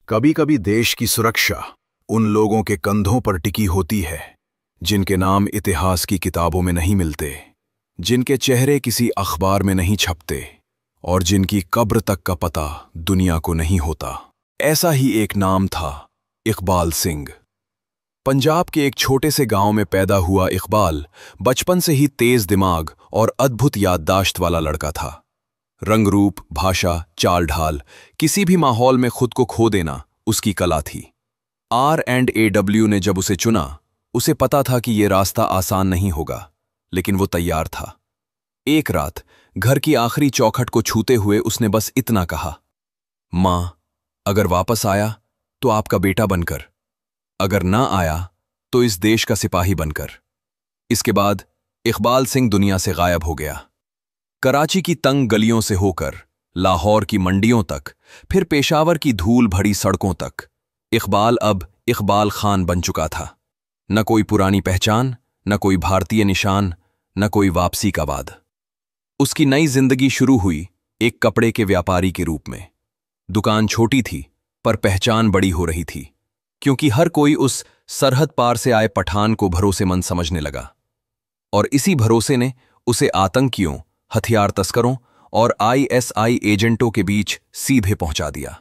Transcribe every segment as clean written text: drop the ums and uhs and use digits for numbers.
कभी कभी देश की सुरक्षा उन लोगों के कंधों पर टिकी होती है जिनके नाम इतिहास की किताबों में नहीं मिलते, जिनके चेहरे किसी अखबार में नहीं छपते और जिनकी कब्र तक का पता दुनिया को नहीं होता। ऐसा ही एक नाम था इकबाल सिंह। पंजाब के एक छोटे से गांव में पैदा हुआ इकबाल बचपन से ही तेज दिमाग और अद्भुत याददाश्त वाला लड़का था। रंग रूप, भाषा, चाल ढाल, किसी भी माहौल में खुद को खो देना उसकी कला थी। R&AW ने जब उसे चुना, उसे पता था कि ये रास्ता आसान नहीं होगा, लेकिन वो तैयार था। एक रात घर की आखिरी चौखट को छूते हुए उसने बस इतना कहा, मां, अगर वापस आया तो आपका बेटा बनकर, अगर ना आया तो इस देश का सिपाही बनकर। इसके बाद इकबाल सिंह दुनिया से गायब हो गया। कराची की तंग गलियों से होकर लाहौर की मंडियों तक, फिर पेशावर की धूल भरी सड़कों तक, इकबाल अब इकबाल खान बन चुका था। न कोई पुरानी पहचान, न कोई भारतीय निशान, न कोई वापसी का वाद। उसकी नई जिंदगी शुरू हुई एक कपड़े के व्यापारी के रूप में। दुकान छोटी थी पर पहचान बड़ी हो रही थी, क्योंकि हर कोई उस सरहद पार से आए पठान को भरोसेमंद समझने लगा। और इसी भरोसे ने उसे आतंकियों, हथियार तस्करों और ISI एजेंटों के बीच सीधे पहुंचा दिया।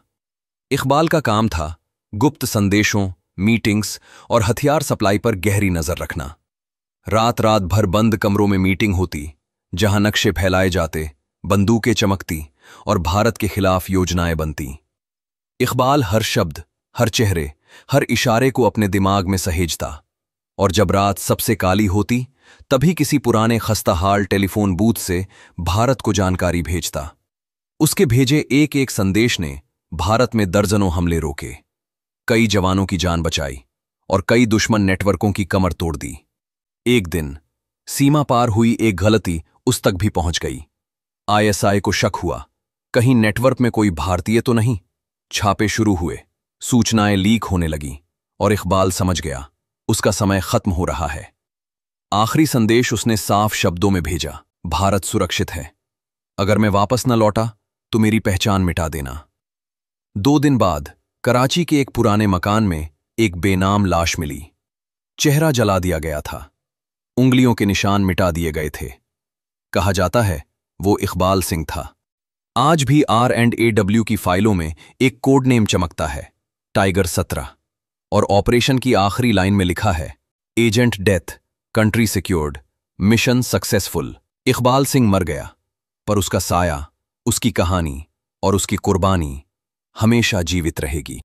इकबाल का काम था गुप्त संदेशों, मीटिंग्स और हथियार सप्लाई पर गहरी नजर रखना। रात रात भर बंद कमरों में मीटिंग होती, जहां नक्शे फैलाए जाते, बंदूकें चमकती और भारत के खिलाफ योजनाएं बनती। इकबाल हर शब्द, हर चेहरे, हर इशारे को अपने दिमाग में सहेजता, और जब रात सबसे काली होती तभी किसी पुराने खस्ताहाल टेलीफोन बूथ से भारत को जानकारी भेजता। उसके भेजे एक एक संदेश ने भारत में दर्जनों हमले रोके, कई जवानों की जान बचाई और कई दुश्मन नेटवर्कों की कमर तोड़ दी। एक दिन सीमा पार हुई एक गलती उस तक भी पहुंच गई। ISI को शक हुआ, कहीं नेटवर्क में कोई भारतीय तो नहीं। छापे शुरू हुए, सूचनाएं लीक होने लगीं और इकबाल समझ गया उसका समय खत्म हो रहा है। आखिरी संदेश उसने साफ शब्दों में भेजा, भारत सुरक्षित है, अगर मैं वापस न लौटा तो मेरी पहचान मिटा देना। 2 दिन बाद कराची के एक पुराने मकान में एक बेनाम लाश मिली। चेहरा जला दिया गया था, उंगलियों के निशान मिटा दिए गए थे। कहा जाता है वो इकबाल सिंह था। आज भी R&AW की फाइलों में एक कोड नेम चमकता है, टाइगर 17, और ऑपरेशन की आखिरी लाइन में लिखा है, agent death, country secured, mission successful. Iqbal Singh मर गया, पर उसका साया, उसकी कहानी और उसकी कुर्बानी हमेशा जीवित रहेगी।